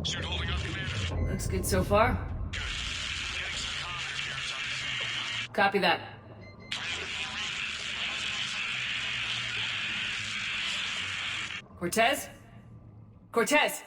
Suit holding up, Commander. Looks good so far. Good. Getting some commentary here is on the Copy that. Cortez? Cortez!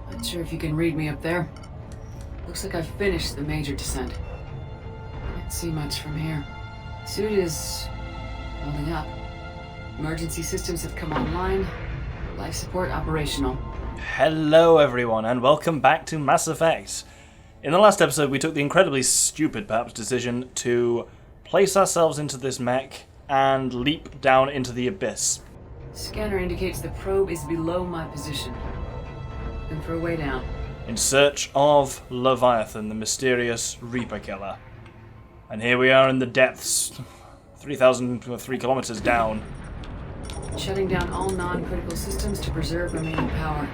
Not sure if you can read me up there. Looks like I've finished the major descent. Can't see much from here. Suit is holding up. Emergency systems have come online. Life support operational. Hello everyone and welcome back to Mass Effect. In the last episode we took the incredibly stupid perhaps decision to place ourselves into this mech and leap down into the abyss. Scanner indicates the probe is below my position. Looking for a way down. In search of Leviathan, the mysterious Reaper killer. And here we are in the depths, 3,003 kilometers down. Shutting down all non-critical systems to preserve remaining power.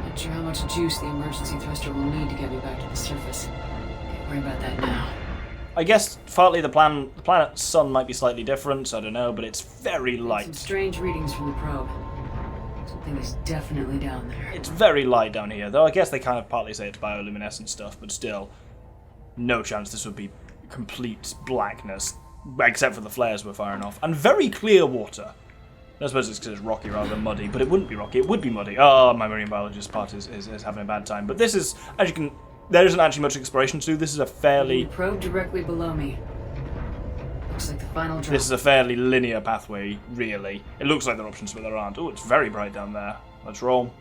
Not sure how much juice the emergency thruster will need to get me back to the surface. Can't worry about that now. I guess partly the planet's sun might be slightly different, so I don't know, but it's very light. Some strange readings from the probe. Something is definitely down there. It's very light down here, though I guess they kind of partly say it's bioluminescent stuff, but still, no chance this would be complete blackness, except for the flares we're firing off. And very clear water. I suppose it's because it's rocky rather than muddy, but it wouldn't be rocky, it would be muddy. Oh, my marine biologist part is having a bad time. But this is, as you can, there isn't actually much exploration to do. This is a fairly... The probe directly below me. Looks like the final drop. This is a fairly linear pathway, really. It looks like there are options, but there aren't. Oh, it's very bright down there. Let's roll.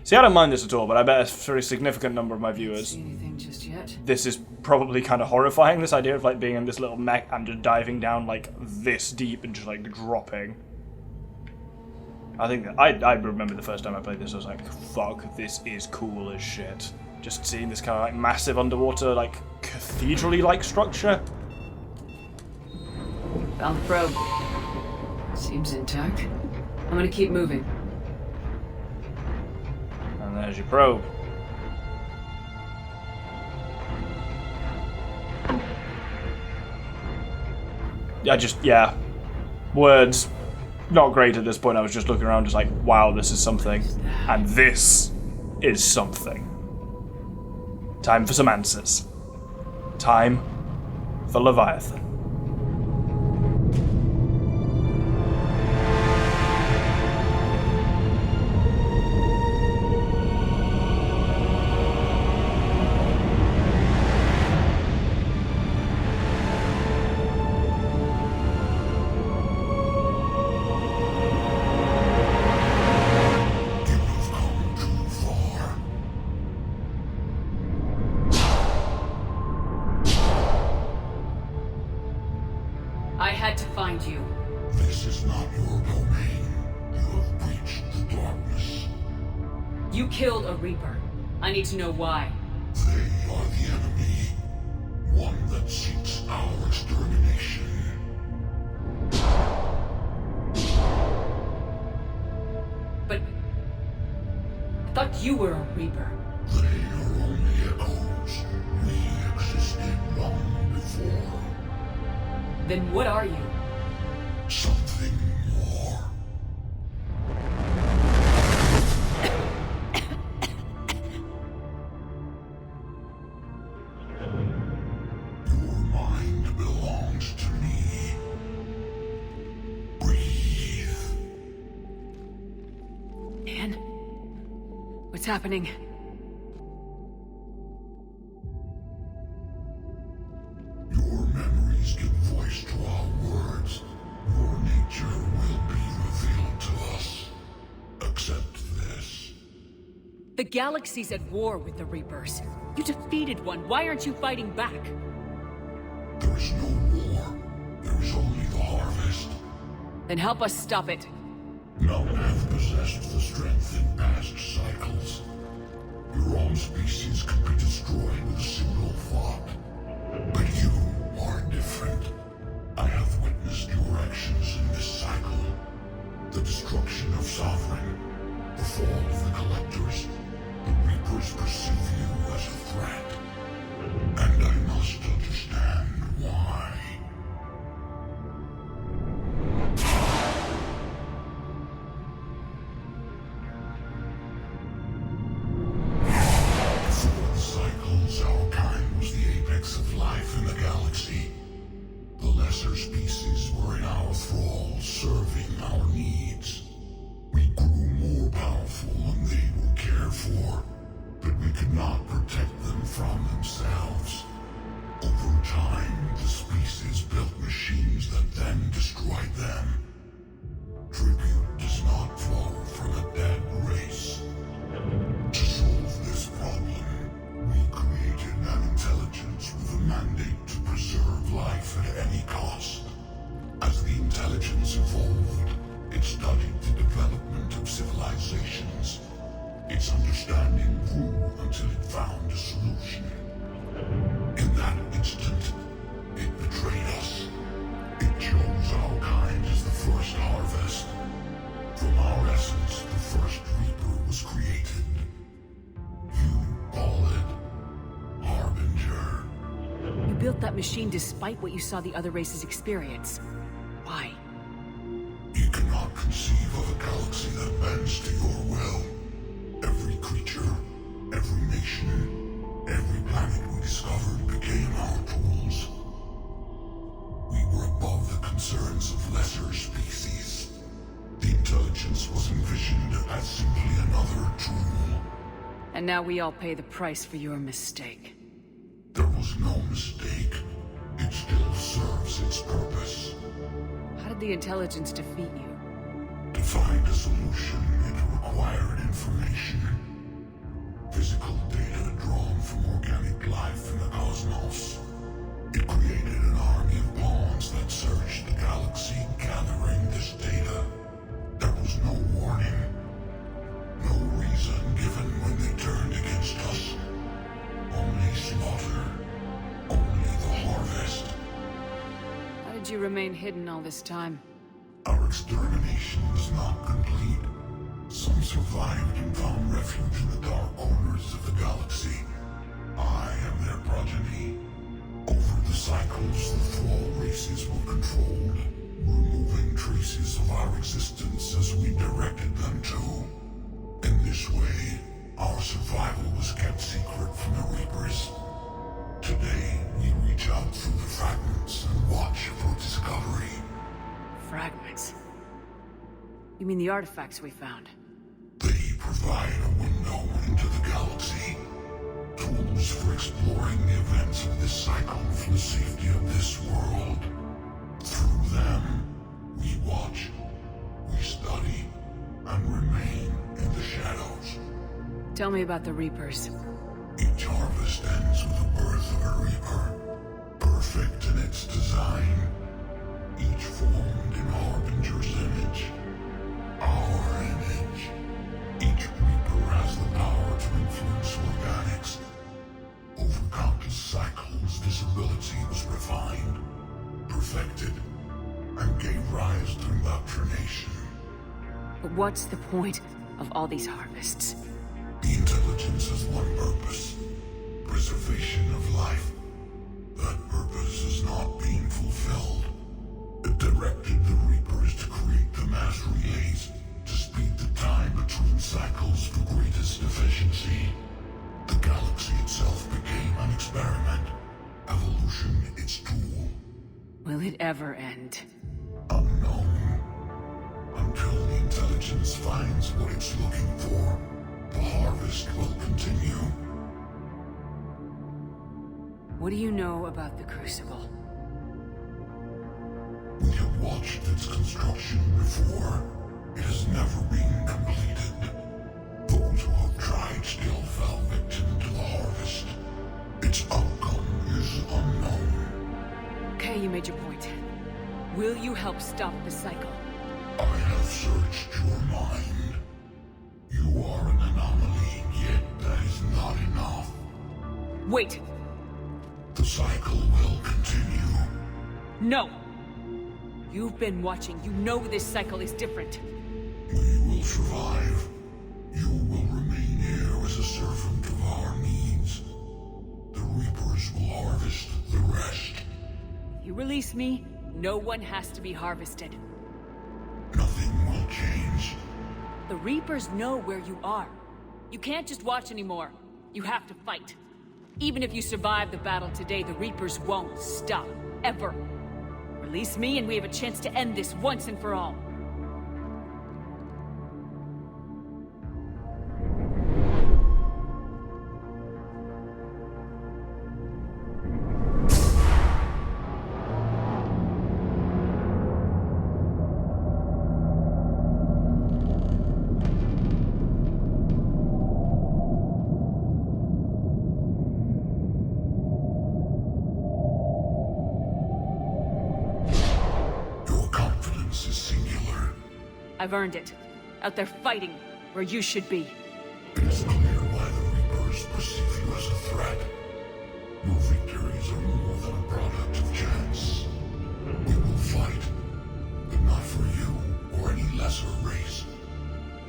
See, I don't mind this at all, but I bet for a significant number of my viewers, Can't see anything just yet. this is probably kind of horrifying, this idea of like being in this little mech and just diving down like this deep and just like dropping. I think that I remember the first time I played this, I was like, fuck, this is cool as shit. Just seeing this kind of like massive underwater, like cathedral-y like structure. Found the probe. Seems intact. I'm gonna keep moving. And there's your probe. Yeah. Words. Not great at this point. I was just looking around just like, wow, this is something. And this is something. Time for some answers. Time for Leviathan. I had to find you. This is not your domain. You have breached the darkness. You killed a Reaper. I need to know why. They are the enemy. One that seeks our extermination. But I thought you were a Reaper. They are only echoes. We existed long before. Then what are you? Something more. Your mind belongs to me. Breathe. Man, what's happening? Your memories get The galaxy's at war with the Reapers. You defeated one. Why aren't you fighting back? There is no war. There is only the harvest. Then help us stop it. None have possessed the strength in past cycles. Your own species could be destroyed with a single thought. But you are different. I have witnessed your actions in this cycle. The destruction of Sovereign, the fall of the Collectors. The Reapers perceive you as a threat. And I must understand why. Before the cycles, our kind was the apex of life in the galaxy. The lesser species were in our thrall, serving our needs. We grew more powerful and they were cared for, but we could not protect them from themselves. Over time, the species built machines that then destroyed them. Tribute does not flow from a dead race. To solve this problem, we created an intelligence with a mandate to preserve life at any cost. As the intelligence evolved, it studied the development of civilizations. Its understanding grew until it found a solution. In that instant, it betrayed us. It chose our kind as the first harvest. From our essence, the first Reaper was created. You call it Harbinger. You built that machine despite what you saw the other races experience. Why? You cannot conceive of a galaxy that bends to your will. Every creature, every nation, every planet we discovered became our tools. We were above the concerns of lesser species. The intelligence was envisioned as simply another tool. And now we all pay the price for your mistake. There was no mistake. It still serves its purpose. How did the intelligence defeat you? To find a solution, it required information. Physical data drawn from organic life in the cosmos. It created an army of pawns that searched the galaxy, gathering this data. There was no warning. No reason given when they turned against us. Only slaughter. Only the harvest. How did you remain hidden all this time? Our extermination was not complete. Some survived and found refuge in the dark corners of the galaxy. I am their progeny. Over the cycles, the thrall races were controlled, removing traces of our existence as we directed them to. In this way, our survival was kept secret from the Reapers. Today, we reach out through the fragments and watch for discovery. Fragments? You mean the artifacts we found? They provide a window into the galaxy. Tools for exploring the events of this cycle for the safety of this world. Through them, we watch, we study, and remain in the shadows. Tell me about the Reapers. Each harvest ends with the birth of a Reaper. Perfect in its design. Each formed in Harbinger's image. Our image. Each Reaper has the power to influence organics. Over countless cycles, this ability was refined, perfected, and gave rise to indoctrination. But what's the point of all these harvests? The intelligence has one purpose. Preservation of life. That purpose is not being fulfilled. It directed the Reapers to create the mass relays to speed the time between cycles for greatest efficiency. The galaxy itself became an experiment. Evolution its tool. Will it ever end? Unknown. Until the intelligence finds what it's looking for, the harvest will continue. What do you know about the Crucible? We have watched its construction before. It has never been completed. Those who have tried Will you help stop the cycle? I have searched your mind. You are an anomaly, yet that is not enough. Wait! The cycle will continue. No! You've been watching. You know this cycle is different. We will survive. You will remain here as a servant of our needs. The Reapers will harvest the rest. If you release me, no one has to be harvested. Nothing will change. The Reapers know where you are. You can't just watch anymore. You have to fight. Even if you survive the battle today, the Reapers won't stop. Ever. Release me and we have a chance to end this once and for all. I've earned it. Out there fighting, where you should be. It is clear why the Reapers perceive you as a threat. Your victories are more than a product of chance. We will fight, but not for you or any lesser race.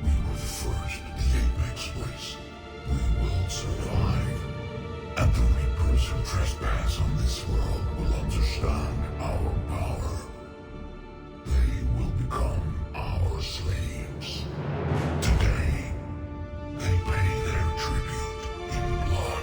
We were the first, the Apex race. We will survive. And the Reapers who trespass on this world will understand our power. They will become our slaves. Today, they pay their tribute in blood.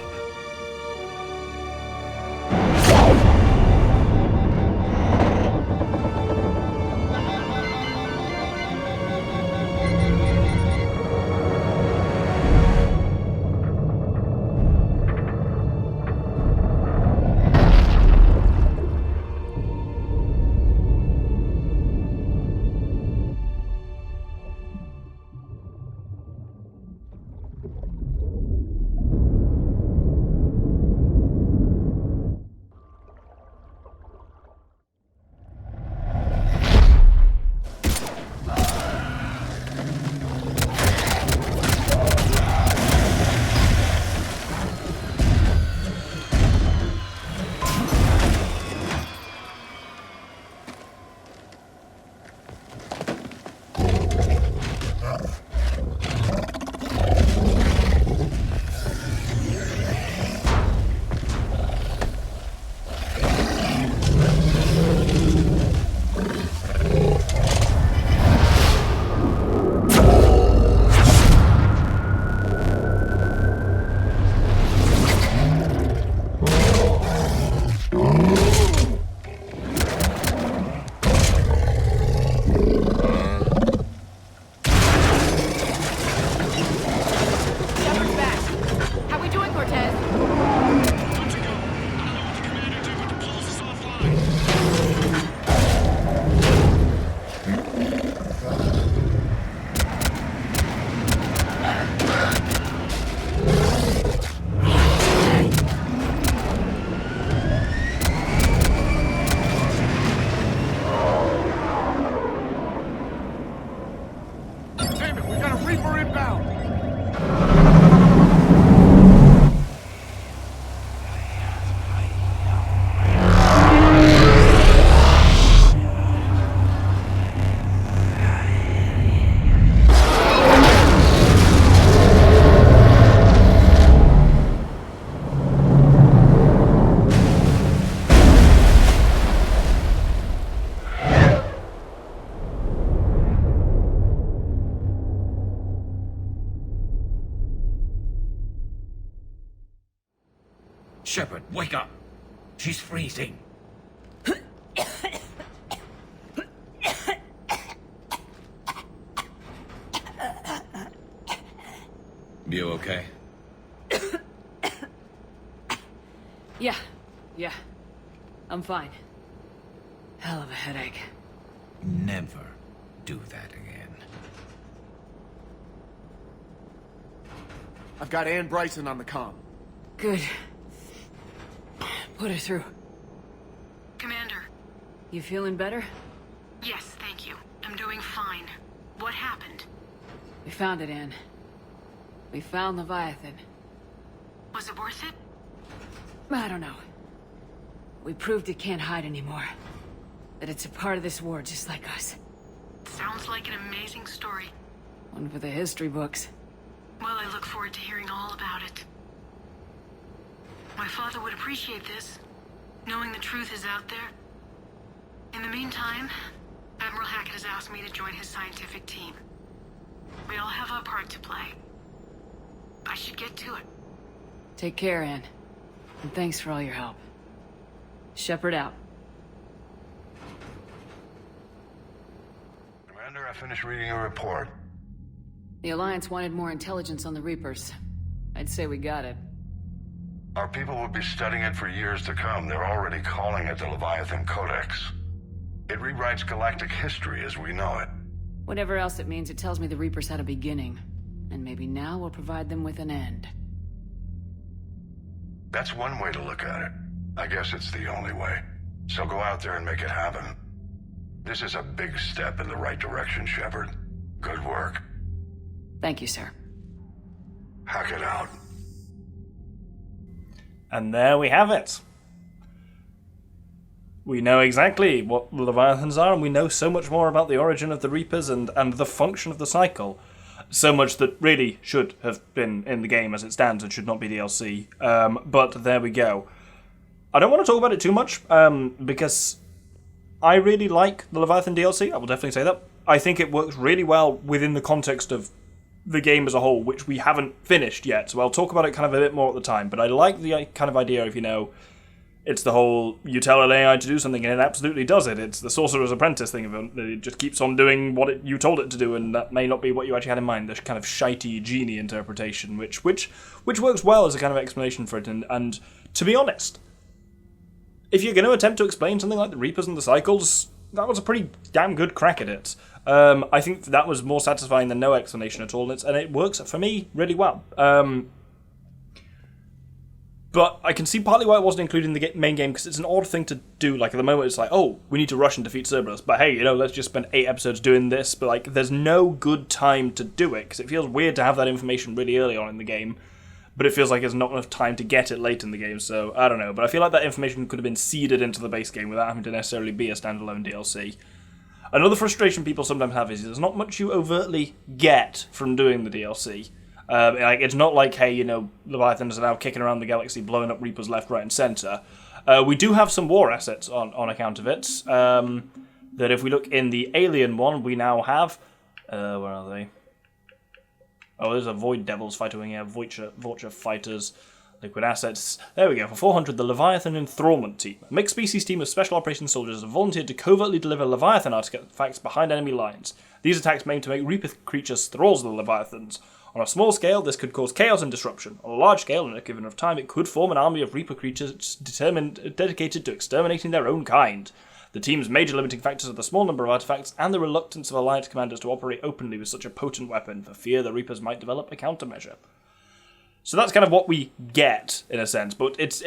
Shepard, wake up! She's freezing. You okay? Yeah. I'm fine. Hell of a headache. Never do that again. I've got Ann Bryson on the comm. Good. Put her through. Commander. You feeling better? fine. What happened? We found it, Anne. We found Leviathan. Was it worth it? I don't know. We proved it can't hide anymore. That it's a part of this war just like us. Sounds like an amazing story. One for the history books. Well, I look forward to hearing all about it. My father would appreciate this, knowing the truth is out there. In the meantime, Admiral Hackett has asked me to join his scientific team. We all have our part to play. I should get to it. Take care, Anne. And thanks for all your help. Shepard out. Commander, I finished reading your report. The Alliance wanted more intelligence on the Reapers. I'd say we got it. Our people will be studying it for years to come. They're already calling it the Leviathan Codex. It rewrites galactic history as we know it. Whatever else it means, it tells me the Reapers had a beginning. And maybe now we'll provide them with an end. That's one way to look at it. I guess it's the only way. So go out there and make it happen. This is a big step in the right direction, Shepard. Good work. Thank you, sir. Hack it out. And there we have it. We know exactly what Leviathans are, and we know so much more about the origin of the Reapers and the function of the cycle. So much that really should have been in the game as it stands and should not be DLC. But there we go. I don't want to talk about it too much, because I really like the Leviathan DLC. I will definitely say that. I think it works really well within the context of the game as a whole, which we haven't finished yet, so I'll talk about it kind of a bit more at the time. But I like the kind of idea of, it's the whole, you tell an AI to do something and it absolutely does it. It's the Sorcerer's Apprentice thing of it. It just keeps on doing what you told it to do, and that may not be what you actually had in mind. This kind of shitey genie interpretation, which works well as a kind of explanation for it. And to be honest, if you're going to attempt to explain something like the Reapers and the Cycles, that was a pretty damn good crack at it. I think that was more satisfying than no explanation at all, and it works for me really well. But I can see partly why it wasn't included in the main game, because it's an odd thing to do. Like, at the moment, it's like, oh, we need to rush and defeat Cerberus, but hey, let's just spend 8 episodes doing this. But, like, there's no good time to do it, because it feels weird to have that information really early on in the game, but it feels like there's not enough time to get it late in the game, so I don't know. But I feel like that information could have been seeded into the base game without having to necessarily be a standalone DLC. Another frustration people sometimes have is there's not much you overtly get from doing the DLC. It's not like, hey, Leviathans are now kicking around the galaxy, blowing up Reapers left, right, and centre. We do have some war assets on account of it. That if we look in the Alien one, we now have... where are they? Oh, there's a Void Devils fighting here, Vulture Fighters, Liquid Assets. There we go. For 400, the Leviathan Enthrallment Team. A mixed species team of special operations soldiers have volunteered to covertly deliver Leviathan artifacts behind enemy lines. These attacks aim to make Reaper creatures thralls of the Leviathans. On a small scale, this could cause chaos and disruption. On a large scale, and if given enough time, it could form an army of Reaper creatures dedicated to exterminating their own kind. The team's major limiting factors are the small number of artifacts and the reluctance of Alliance commanders to operate openly with such a potent weapon, for fear the Reapers might develop a countermeasure. So that's kind of what we get, in a sense, but it's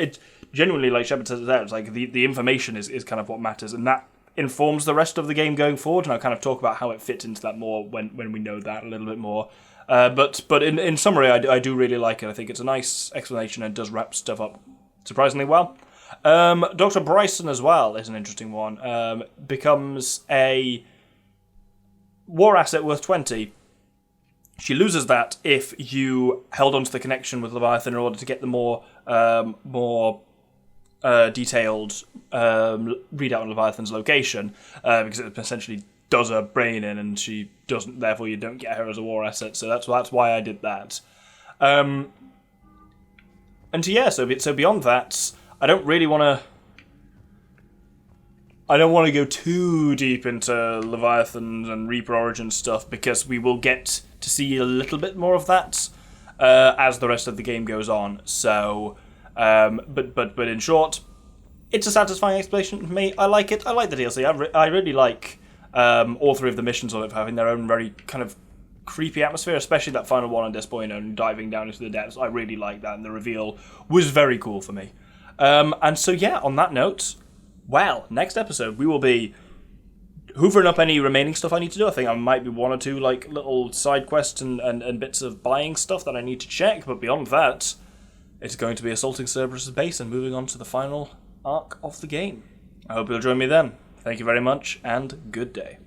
genuinely, like Shepard says there, it's like the information is kind of what matters, and that informs the rest of the game going forward, and I'll kind of talk about how it fits into that more when we know that a little bit more. But in summary, I do really like it. I think it's a nice explanation and does wrap stuff up surprisingly well. Dr. Bryson as well is an interesting one. Becomes a war asset worth 20. She loses that if you held onto the connection with Leviathan in order to get the more detailed readout on Leviathan's location, because it essentially does her brain in, and she doesn't. Therefore, you don't get her as a war asset. So that's why I did that. So beyond that, I don't want to go too deep into Leviathan and Reaper origin stuff, because we will get to see a little bit more of that as the rest of the game goes on. So, but in short, it's a satisfying explanation for me. I like it. I like the DLC. I really like all 3 of the missions on it for having their own very kind of creepy atmosphere, especially that final one on Despoino and diving down into the depths. I really like that, and the reveal was very cool for me. And so, yeah, on that note, well, next episode we will be hoovering up any remaining stuff I need to do. I think I might be one or two like little side quests and bits of buying stuff that I need to check, but beyond that, it's going to be assaulting Cerberus' base and moving on to the final arc of the game. I hope you'll join me then. Thank you very much, and good day.